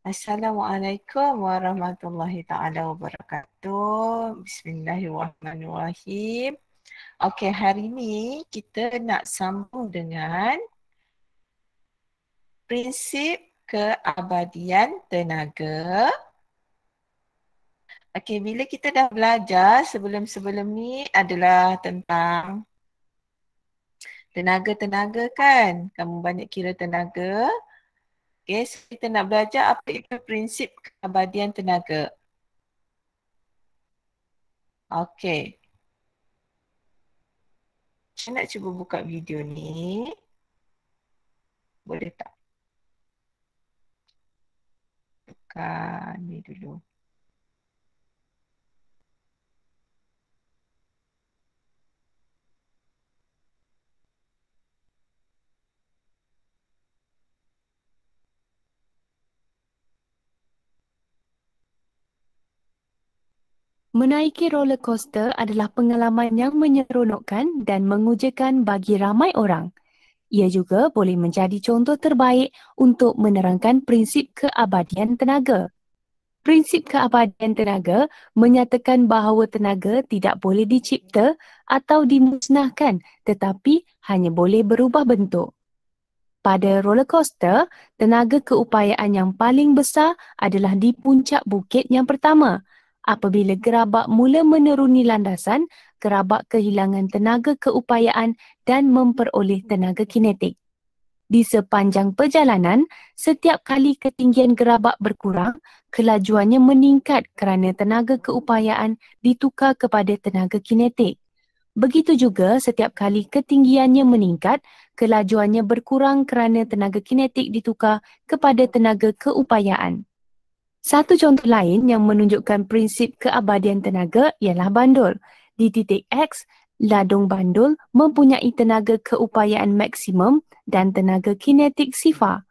Assalamualaikum warahmatullahi taala wabarakatuh. Bismillahirrahmanirrahim. Okey, hari ini kita nak sambung dengan prinsip keabadian tenaga. Okey, bila kita dah belajar sebelum-sebelum ni adalah tentang tenaga-tenaga kan? Kamu banyak kira tenaga. Okey, so kita nak belajar apa itu prinsip keabadian tenaga. Okey. Saya nak cuba buka video ni. Boleh tak? Buka ni dulu. Menaiki roller coaster adalah pengalaman yang menyeronokkan dan mengujakan bagi ramai orang. Ia juga boleh menjadi contoh terbaik untuk menerangkan prinsip keabadian tenaga. Prinsip keabadian tenaga menyatakan bahawa tenaga tidak boleh dicipta atau dimusnahkan tetapi hanya boleh berubah bentuk. Pada roller coaster, tenaga keupayaan yang paling besar adalah di puncak bukit yang pertama. Apabila gerabak mula menuruni landasan, gerabak kehilangan tenaga keupayaan dan memperoleh tenaga kinetik. Di sepanjang perjalanan, setiap kali ketinggian gerabak berkurang, kelajuannya meningkat kerana tenaga keupayaan ditukar kepada tenaga kinetik. Begitu juga setiap kali ketinggiannya meningkat, kelajuannya berkurang kerana tenaga kinetik ditukar kepada tenaga keupayaan. Satu contoh lain yang menunjukkan prinsip keabadian tenaga ialah bandul. Di titik X, ladung bandul mempunyai tenaga keupayaan maksimum dan tenaga kinetik sifar.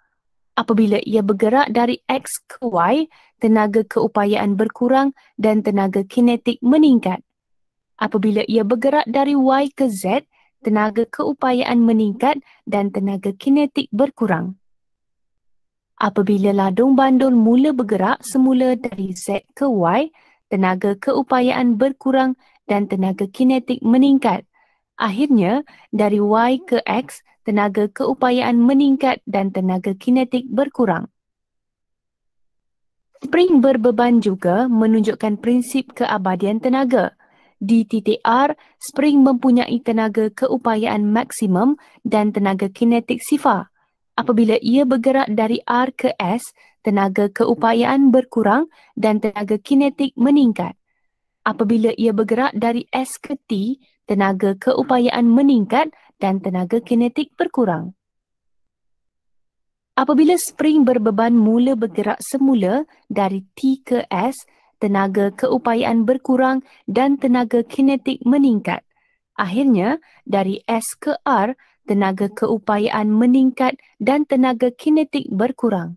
Apabila ia bergerak dari X ke Y, tenaga keupayaan berkurang dan tenaga kinetik meningkat. Apabila ia bergerak dari Y ke Z, tenaga keupayaan meningkat dan tenaga kinetik berkurang. Apabila ladung bandul mula bergerak semula dari Z ke Y, tenaga keupayaan berkurang dan tenaga kinetik meningkat. Akhirnya, dari Y ke X, tenaga keupayaan meningkat dan tenaga kinetik berkurang. Spring berbeban juga menunjukkan prinsip keabadian tenaga. Di titik R, spring mempunyai tenaga keupayaan maksimum dan tenaga kinetik sifar. Apabila ia bergerak dari R ke S, tenaga keupayaan berkurang dan tenaga kinetik meningkat. Apabila ia bergerak dari S ke T, tenaga keupayaan meningkat dan tenaga kinetik berkurang. Apabila spring berbeban mula bergerak semula dari T ke S, tenaga keupayaan berkurang dan tenaga kinetik meningkat. Akhirnya, dari S ke R, tenaga keupayaan meningkat dan tenaga kinetik berkurang.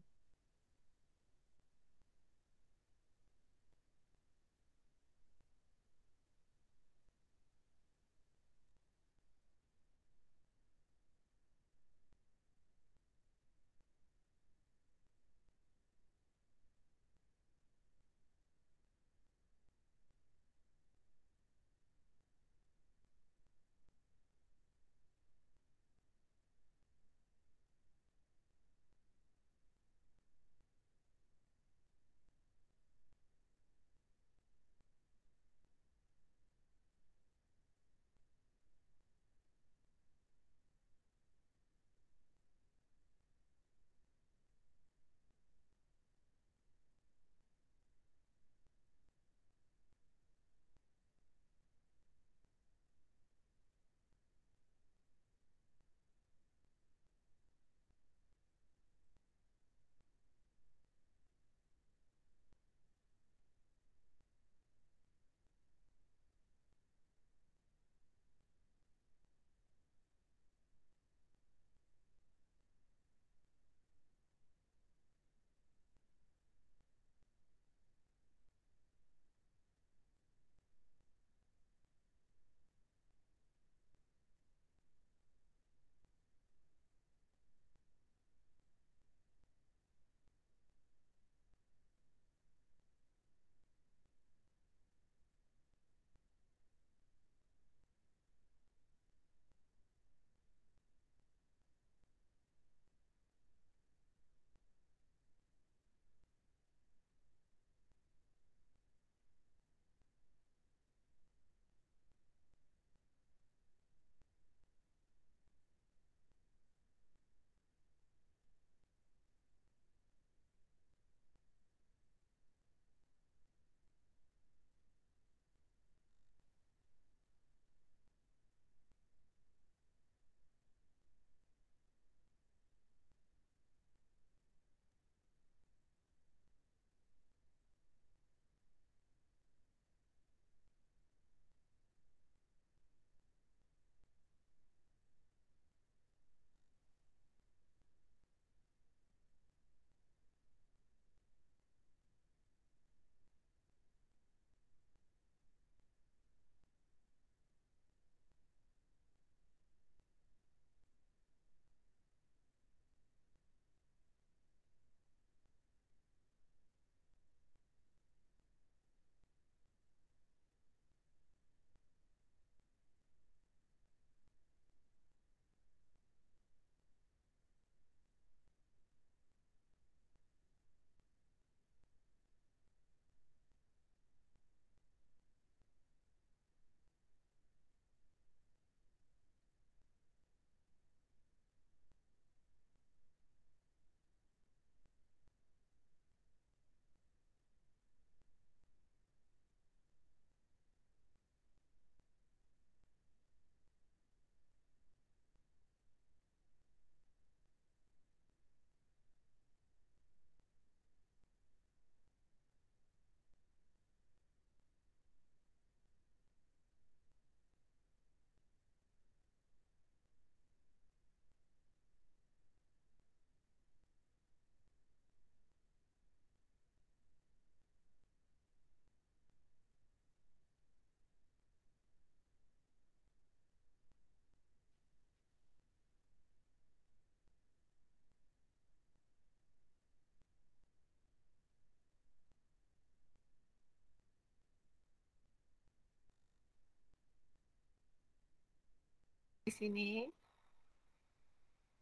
di sini?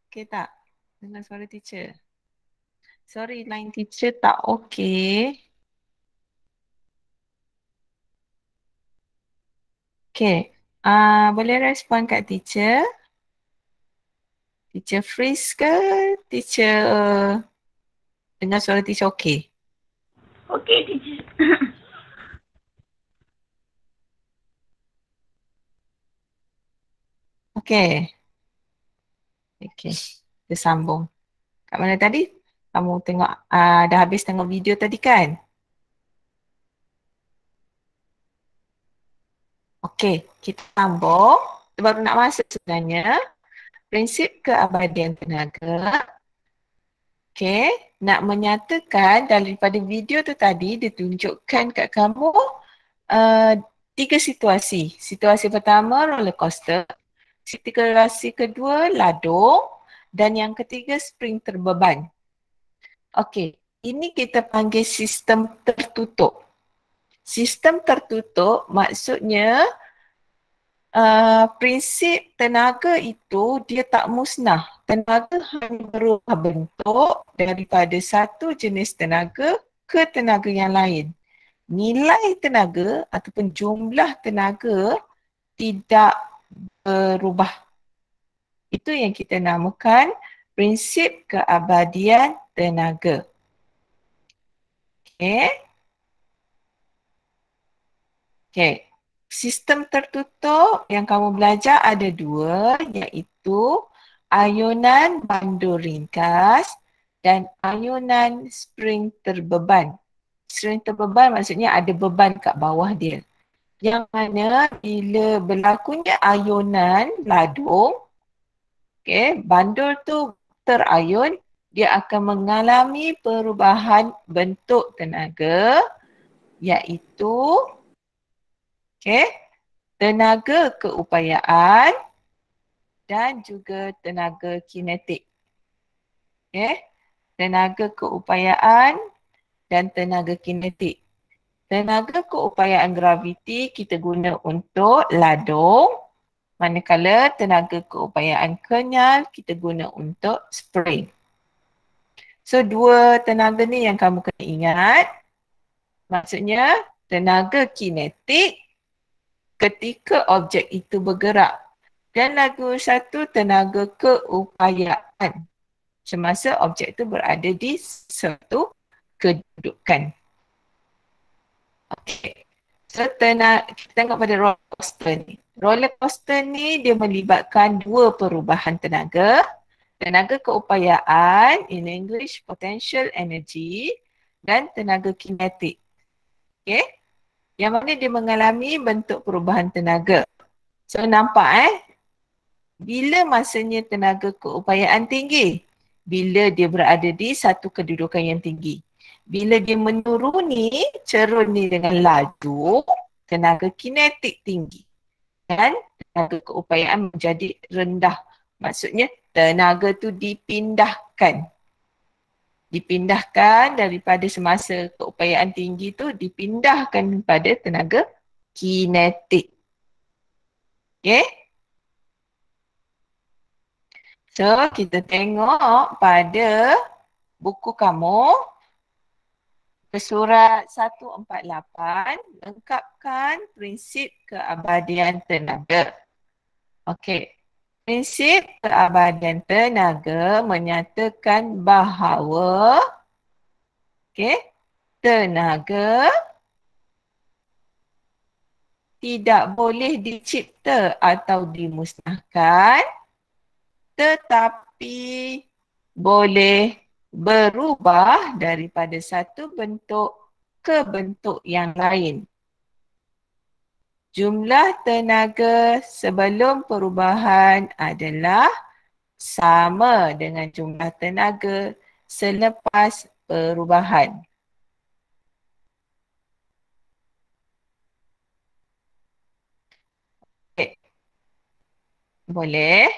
Okay tak? Dengar suara teacher. Sorry, line teacher tak okay. Okay. Boleh respon kat teacher? Teacher freeze ke? Teacher dengar suara teacher okay? Okey, teacher. Okay. Okay. Kita sambung. Kat mana tadi? Kamu tengok, dah habis tengok video tadi kan? Okay, kita sambung. Kita baru nak masuk sebenarnya. Prinsip keabadian tenaga. Okay, nak menyatakan daripada video tu tadi ditunjukkan kat kamu uh, 3 situasi. Situasi pertama roller coaster, situasi kedua ladung dan yang ketiga spring terbeban. Okey, ini kita panggil sistem tertutup. Sistem tertutup maksudnya prinsip tenaga itu dia tak musnah. Tenaga hanya berubah bentuk daripada satu jenis tenaga ke tenaga yang lain. Nilai tenaga ataupun jumlah tenaga tidak berubah. Itu yang kita namakan prinsip keabadian tenaga. Okey. Okey. Sistem tertutup yang kamu belajar ada 2 iaitu ayunan bandur ringkas dan ayunan spring terbeban. Spring terbeban maksudnya ada beban kat bawah dia. Yang mana bila berlakunya ayunan ladung, bandur tu terayun, dia akan mengalami perubahan bentuk tenaga iaitu tenaga keupayaan dan juga tenaga kinetik. Tenaga keupayaan dan tenaga kinetik. Tenaga keupayaan graviti kita guna untuk ladung, manakala tenaga keupayaan kenyal kita guna untuk spring. So 2 tenaga ni yang kamu kena ingat. Maksudnya tenaga kinetik ketika objek itu bergerak. Dan lagi satu tenaga keupayaan semasa objek itu berada di suatu kedudukan. Okey. So kita tengok pada roller coaster ni. Roller coaster ni dia melibatkan 2 perubahan tenaga. Tenaga keupayaan, in English potential energy, dan tenaga kinetik. Okay. Yang mana dia mengalami bentuk perubahan tenaga. So nampak bila masanya tenaga keupayaan tinggi? Bila dia berada di satu kedudukan yang tinggi. Bila dia menuruni cerun ni dengan laju, tenaga kinetik tinggi. Dan tenaga keupayaan menjadi rendah. Maksudnya tenaga tu dipindahkan. Dipindahkan daripada semasa keupayaan tinggi tu dipindahkan pada tenaga kinetik. Okay. So kita tengok pada buku kamu surat 148 lengkapkan prinsip keabadian tenaga. Okey. Prinsip keabadian tenaga menyatakan bahawa tenaga tidak boleh dicipta atau dimusnahkan tetapi boleh berubah daripada satu bentuk ke bentuk yang lain. Jumlah tenaga sebelum perubahan adalah sama dengan jumlah tenaga selepas perubahan. Okay. Boleh?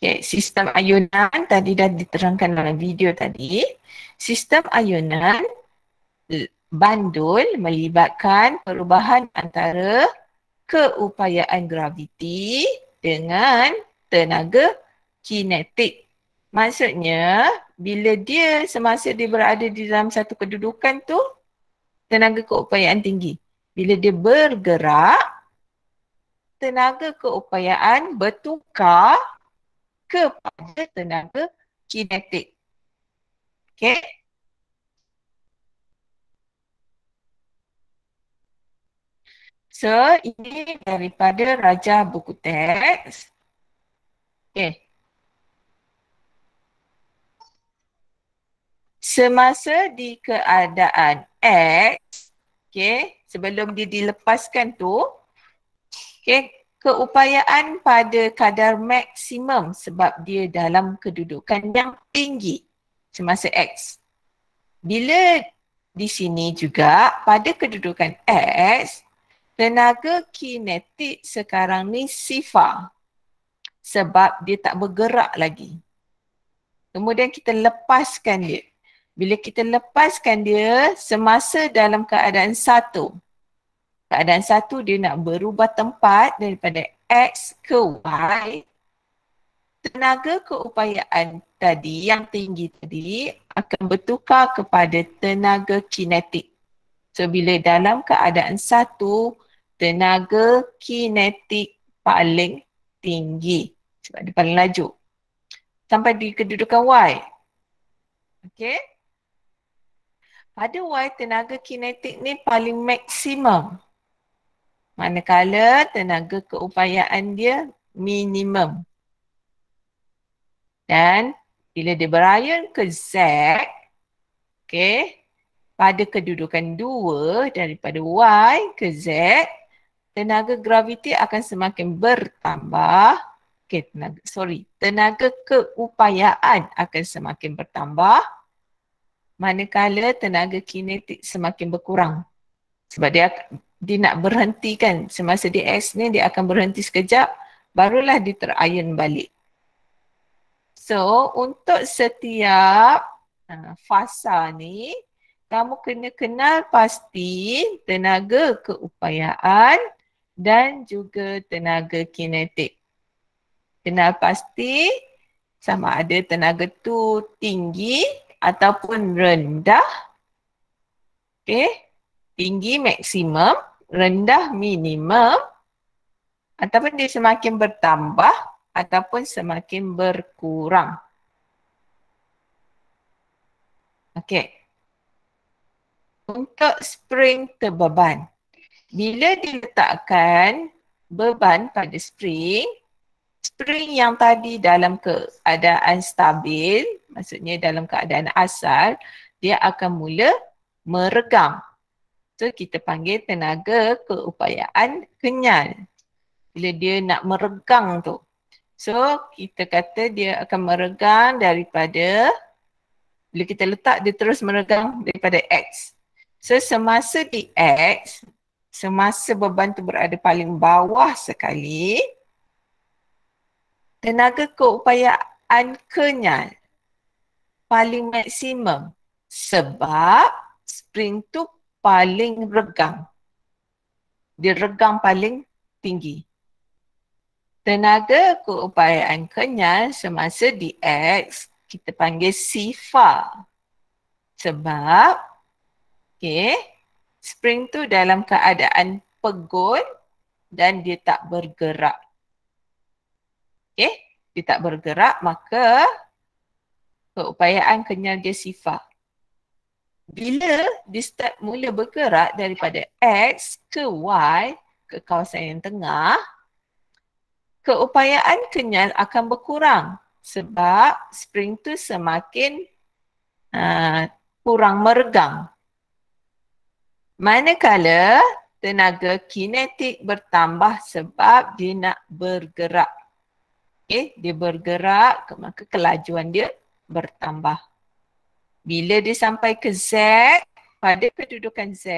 Okay, sistem ayunan tadi dah diterangkan dalam video tadi. Sistem ayunan bandul melibatkan perubahan antara keupayaan graviti dengan tenaga kinetik. Maksudnya, bila dia semasa dia berada di dalam satu kedudukan tu, tenaga keupayaan tinggi. Bila dia bergerak, tenaga keupayaan bertukar kepada tenaga kinetik. Okay? So, ini daripada Raja Buku Teks. Okay. Semasa di keadaan X, okay, sebelum dia dilepaskan tu, okay, keupayaan pada kadar maksimum sebab dia dalam kedudukan yang tinggi semasa X. Bila di sini juga pada kedudukan X, tenaga kinetik sekarang ni sifar sebab dia tak bergerak lagi. Kemudian kita lepaskan dia. Bila kita lepaskan dia semasa dalam keadaan satu. Keadaan satu dia nak berubah tempat daripada X ke Y. Tenaga keupayaan tadi yang tinggi tadi akan bertukar kepada tenaga kinetik. So bila dalam keadaan satu, tenaga kinetik paling tinggi sebab dia paling laju. Sampai di kedudukan Y. Okay. Pada Y, tenaga kinetik ni paling maksimum. Manakala tenaga keupayaan dia minimum. Dan bila dia berayun ke Z, okay, pada kedudukan 2 daripada Y ke Z, tenaga graviti akan semakin bertambah. Okay, tenaga keupayaan akan semakin bertambah. Manakala tenaga kinetik semakin berkurang. Sebab dia nak berhentikan semasa di X ni dia akan berhenti sekejap barulah dia terayun balik. So untuk setiap fasa ni kamu kena kenal pasti tenaga keupayaan dan juga tenaga kinetik. Kenal pasti sama ada tenaga tu tinggi ataupun rendah. Okay. Tinggi maksimum, rendah minimum, ataupun dia semakin bertambah ataupun semakin berkurang. Okey. Untuk spring terbeban. Bila diletakkan beban pada spring, spring yang tadi dalam keadaan stabil, maksudnya dalam keadaan asal, dia akan mula meregang. So kita panggil tenaga keupayaan kenyal. Bila dia nak meregang tu. So kita kata dia akan meregang daripada, bila kita letak dia terus meregang daripada X. So semasa di X, semasa beban tu berada paling bawah sekali, tenaga keupayaan kenyal paling maksimum sebab spring tu paling regang. Dia regang paling tinggi. Tenaga keupayaan kenyal semasa di X kita panggil sifar. Sebab spring tu dalam keadaan pegun dan dia tak bergerak. Dia tak bergerak maka keupayaan kenyal dia sifar. Bila dia start mula bergerak daripada X ke Y, ke kawasan yang tengah, keupayaan kenyal akan berkurang sebab spring tu semakin kurang meregang. Manakala tenaga kinetik bertambah sebab dia nak bergerak. Dia bergerak, maka kelajuan dia bertambah. Bila dia sampai ke Z, pada kedudukan Z,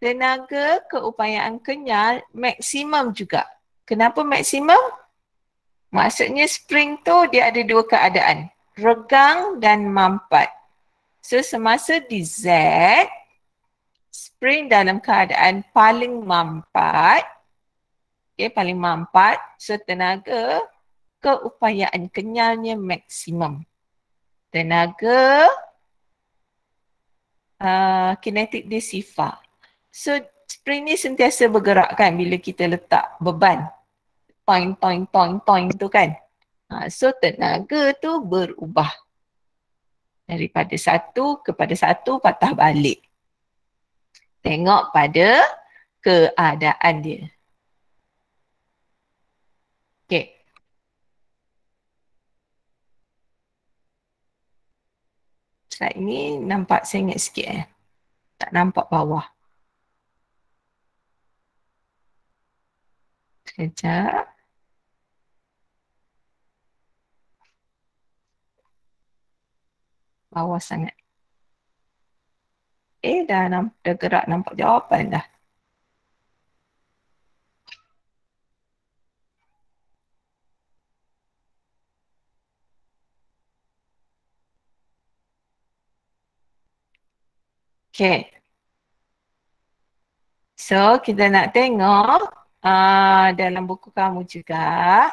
tenaga keupayaan kenyal maksimum juga. Kenapa maksimum? Maksudnya spring tu dia ada dua keadaan. Regang dan mampat. So semasa di Z, spring dalam keadaan paling mampat. Okay, paling mampat. So tenaga keupayaan kenyalnya maksimum. Tenaga kinetik dia sifar. So spring ni sentiasa bergerak kan bila kita letak beban. Toing, toing, toing, toing tu kan. So tenaga tu berubah. Daripada satu kepada satu patah balik. Tengok pada keadaan dia. Okay. Slide ni nampak sengit sikit Tak nampak bawah. Sekejap. Bawah sangat. Dah gerak nampak jawapan dah. Okay. So kita nak tengok dalam buku kamu juga.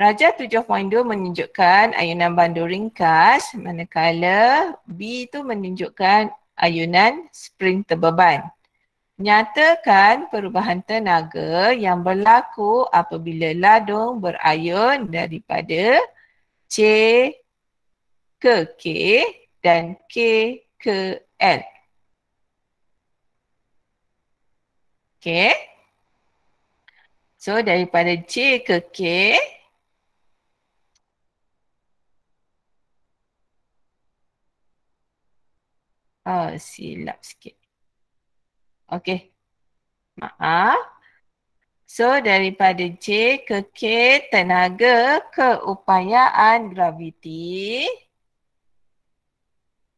Darjah 7.2 menunjukkan ayunan bandu ringkas, manakala B itu menunjukkan ayunan spring terbeban. Nyatakan perubahan tenaga yang berlaku apabila ladung berayun daripada C ke K dan K ke L. Okay. So daripada C ke K, silap sikit. Okay. Maaf. So daripada J ke K, tenaga keupayaan graviti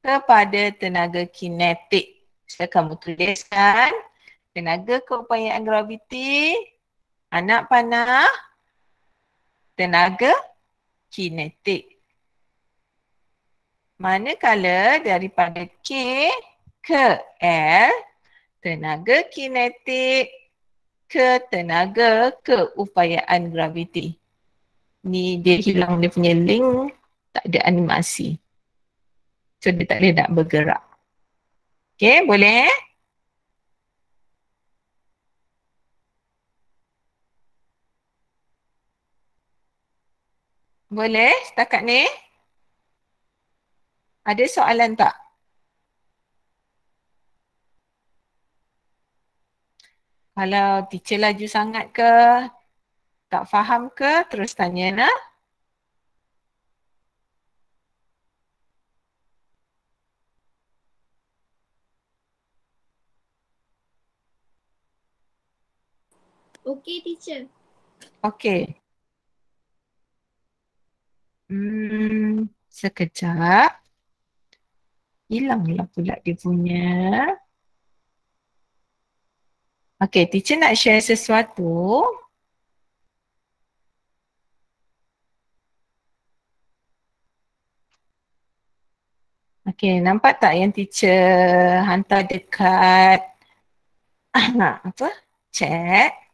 kepada tenaga kinetik. So kamu tuliskan tenaga keupayaan graviti, anak panah, tenaga kinetik. Manakala daripada K ke L, tenaga kinetik ke tenaga keupayaan graviti. Ni dia hilang dia punya link, tak ada animasi. So dia tak boleh nak bergerak. Okay, boleh? Boleh setakat ni? Ada soalan tak? Kalau teacher laju sangat ke, tak faham ke, terus tanya nak. Okey, teacher. Okey. Sekejap. Hilanglah pula dia punya. Okey, teacher nak share sesuatu. Okey, nampak tak yang teacher hantar dekat apa? Chat.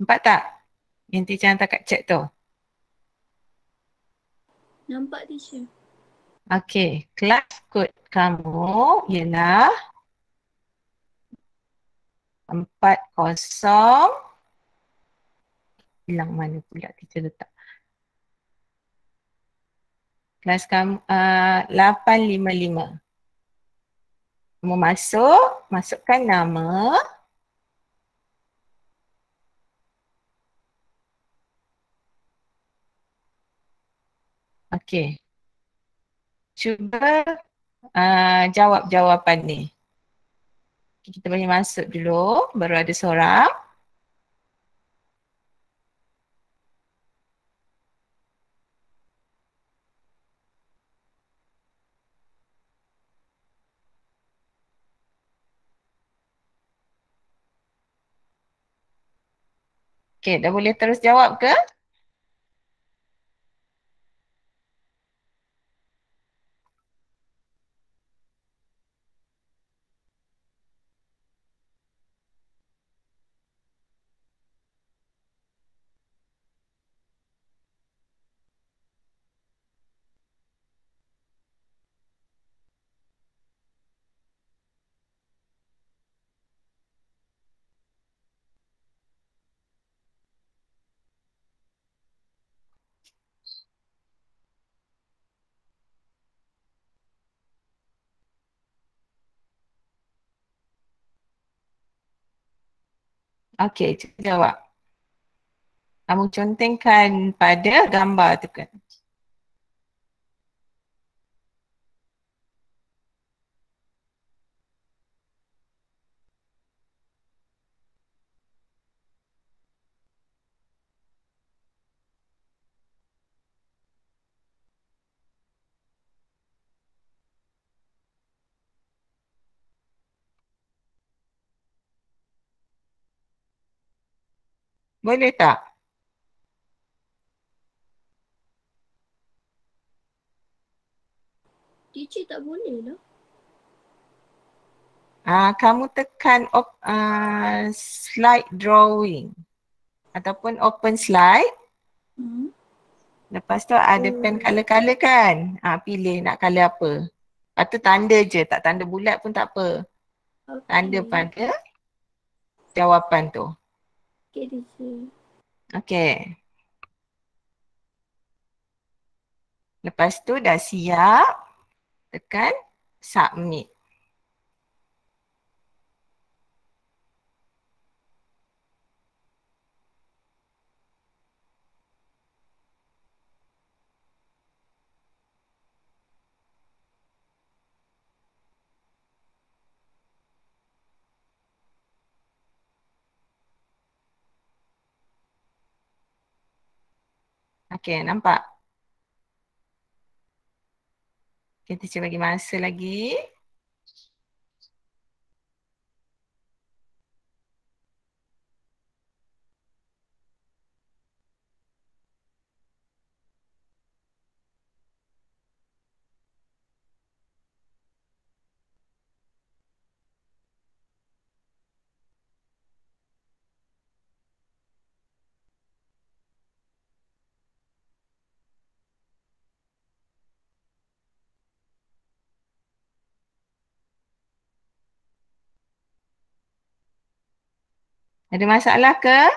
Nampak tak? Yang teacher hantar kat chat tu. Nampak, teacher. Okey, kelas kod kamu ialah 40. Hilang mana pula teacher letak. Kelas kamu 855. Kamu masuk, masukkan nama. Okey. Cuba jawab jawapan ni. Kita bagi masuk dulu, baru ada seorang. Okey, dah boleh terus jawab ke? Okey, cuba jawab. Kamu contengkan pada gambar tu kan? Boleh tak? Teacher tak boleh lah. Kamu tekan slide drawing ataupun open slide. Lepas tu ada pen color-color kan? Pilih nak color apa. Lepas tu tanda je, tak tanda bulat pun tak apa. Tanda pada jawapan tu. Okay, teacher. Okey. Lepas tu dah siap, tekan submit. Okey, nampak? Okay, teacher bagi masa lagi. Ada masalah ke?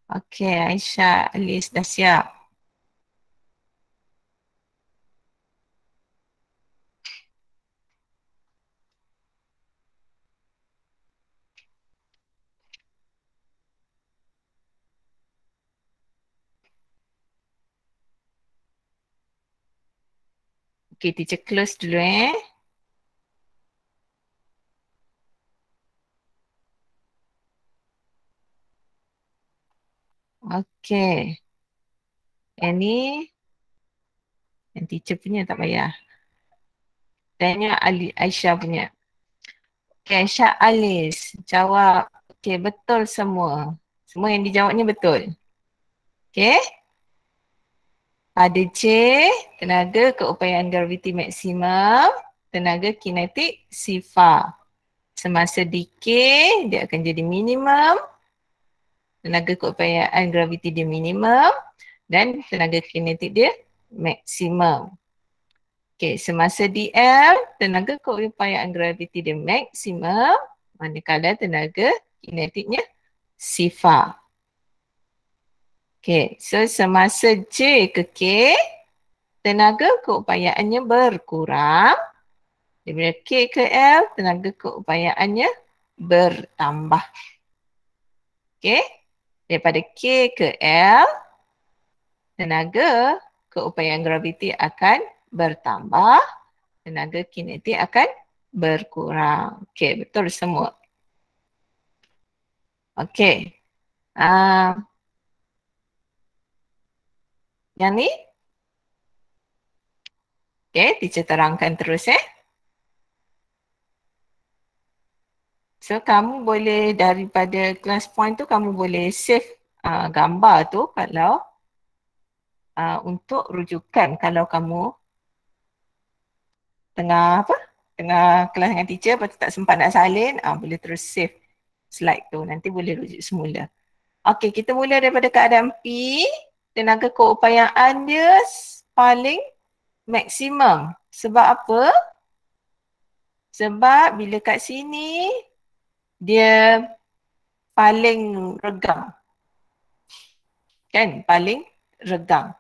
Okey, Aisyah, Alice dah siap. Okey, teacher close dulu Okey. Yang ni yang teacher punya tak payah. Tanya Aisyah punya. Okey, Aisyah, Alice jawab. Okey, betul semua. Semua yang dijawab ni betul. Okey. Pada C, tenaga keupayaan graviti maksimum, tenaga kinetik sifar. Semasa decay, dia akan jadi minimum. Tenaga keupayaan graviti dia minimum. dan tenaga kinetik dia maksimum. Okey, semasa DL, tenaga keupayaan graviti dia maksimum, manakala tenaga kinetiknya sifar. Okey, so semasa J ke K, tenaga keupayaannya berkurang. Daripada K ke L, tenaga keupayaannya bertambah. Okey, daripada K ke L, tenaga keupayaan graviti akan bertambah, tenaga kinetik akan berkurang. Okey, betul semua. Okey. Yang ni? Okey, teacher terangkan terus . So, kamu boleh daripada class point tu, kamu boleh save gambar tu kalau untuk rujukan kalau kamu tengah kelas dengan teacher, lepas tu tak sempat nak salin, boleh terus save slide tu. Nanti boleh rujuk semula. Okey, kita mula daripada keadaan P. Tenaga keupayaan dia paling maksimum. Sebab apa? Sebab bila kat sini dia paling regang. Kan? Paling regang.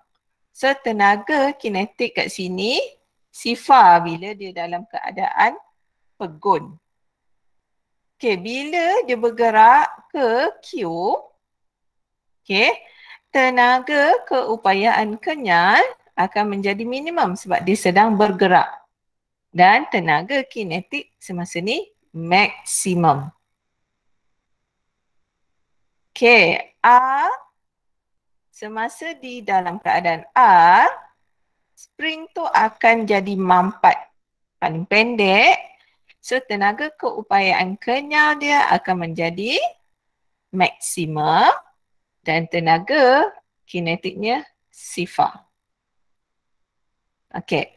So tenaga kinetik kat sini sifar bila dia dalam keadaan pegun. Okay, bila dia bergerak ke Q, okay, tenaga keupayaan kenyal akan menjadi minimum sebab dia sedang bergerak. Dan tenaga kinetik semasa ni maksimum. Okay, R, semasa di dalam keadaan R, spring tu akan jadi mampat paling pendek. So tenaga keupayaan kenyal dia akan menjadi maksimum dan tenaga kinetiknya sifar. Okay.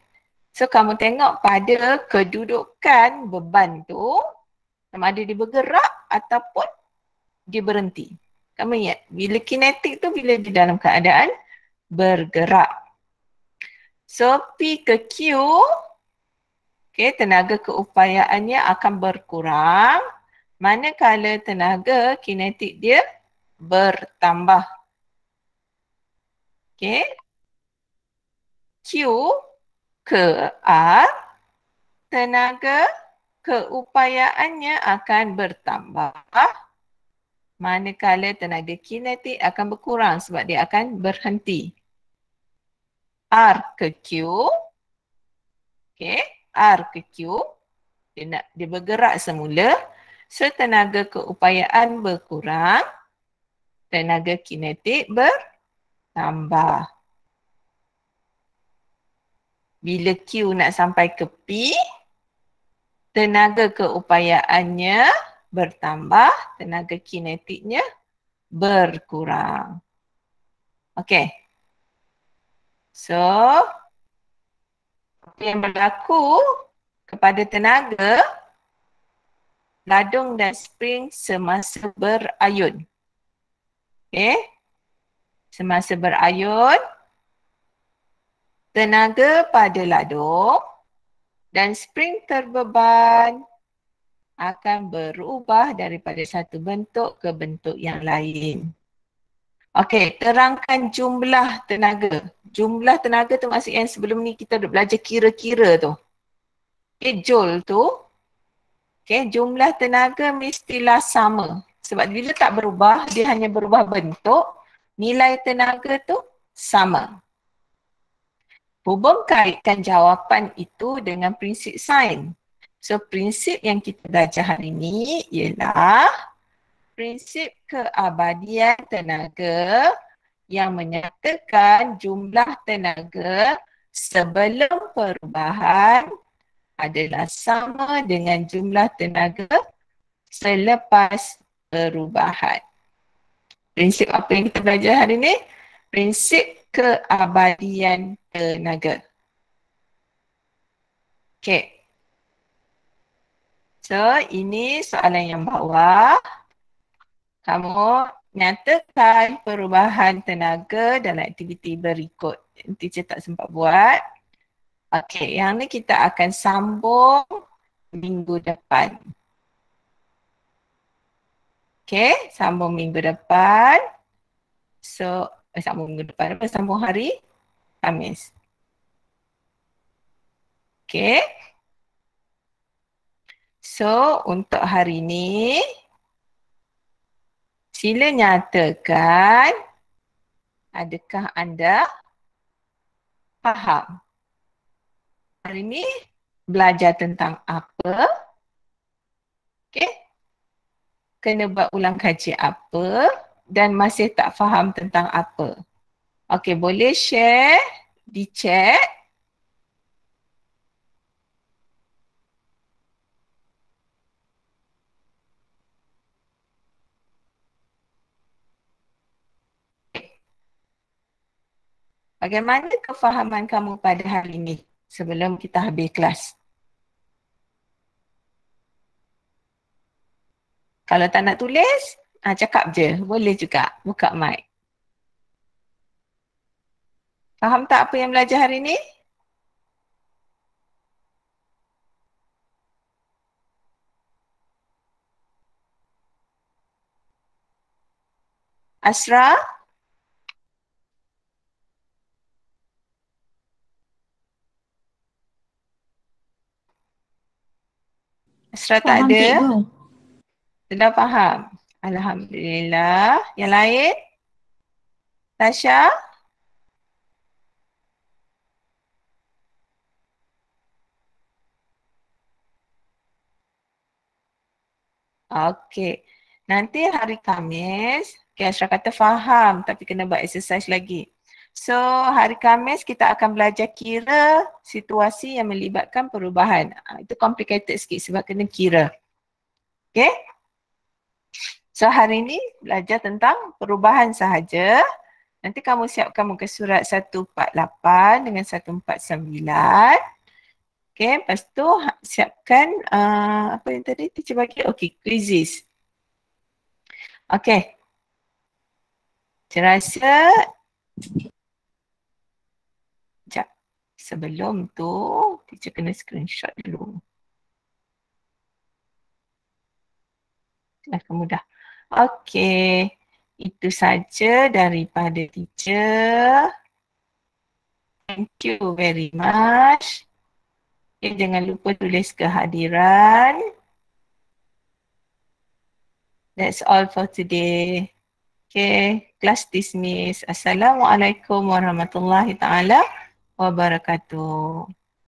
So kamu tengok pada kedudukan beban tu, sama ada dia bergerak ataupun dia berhenti. Kamu ingat, bila kinetik tu bila dia dalam keadaan bergerak. So P ke Q, okay, tenaga keupayaannya akan berkurang manakala tenaga kinetik dia bertambah. Okay. Q ke R, tenaga keupayaannya akan bertambah manakala tenaga kinetik akan berkurang sebab dia akan berhenti. R ke Q, okay, R ke Q, dia bergerak semula, so tenaga keupayaan berkurang, tenaga kinetik bertambah. Bila Q nak sampai ke P, tenaga keupayaannya bertambah, tenaga kinetiknya berkurang. Okay. So, apa yang berlaku kepada tenaga ladung dan spring semasa berayun. Okay. Semasa berayun, tenaga pada ladung dan spring terbeban akan berubah daripada satu bentuk ke bentuk yang lain. Okey, terangkan jumlah tenaga. Jumlah tenaga tu maksud yang sebelum ni kita dah belajar kira-kira tu. Okey, joule tu. Okey, jumlah tenaga mestilah sama. Sebab bila tak berubah, dia hanya berubah bentuk, nilai tenaga tu sama. Hubung kaitkan jawapan itu dengan prinsip sains. So, prinsip yang kita belajar hari ini ialah prinsip keabadian tenaga yang menyatakan jumlah tenaga sebelum perubahan adalah sama dengan jumlah tenaga selepas perubahan. Prinsip apa yang kita belajar hari ini? Prinsip keabadian tenaga. Okay. So, ini soalan yang bawah. Kamu Nyatakan perubahan tenaga dalam aktiviti berikut. Teacher tak sempat buat. Okey, yang ni kita akan sambung minggu depan. Okey, sambung minggu depan. So, sambung minggu depan apa? Sambung hari Khamis. Okey. So, untuk hari ni, sila nyatakan adakah anda faham? Hari ni belajar tentang apa? Okey. Kena buat ulang kaji apa dan masih tak faham tentang apa. Okey, boleh share di chat. Bagaimana kefahaman kamu pada hari ini sebelum kita habis kelas? Kalau tak nak tulis, cakap je. Boleh juga buka mic. Faham tak apa yang belajar hari ni? Asra? Asra tak Faham, ada? cikgu. Sudah faham? Alhamdulillah. Yang lain? Tasha? Okey. Nanti hari Khamis, Asra kata faham tapi kena buat exercise lagi. So, hari Khamis kita akan belajar kira situasi yang melibatkan perubahan. Itu complicated sikit sebab kena kira. Okay? So, hari ini belajar tentang perubahan sahaja. Nanti kamu siapkan muka surat 148 dengan 149. Okay, lepas tu siapkan apa yang tadi teacher bagi? Okay, quizzes. Okay. Saya rasa sekejap. Sebelum tu, teacher kena screenshot dulu. Dah mudah. Okay. Itu saja daripada teacher. Thank you very much. Okay, jangan lupa tulis kehadiran. That's all for today. Okay, class dismiss. Assalamualaikum warahmatullahi taala wabarakatuh.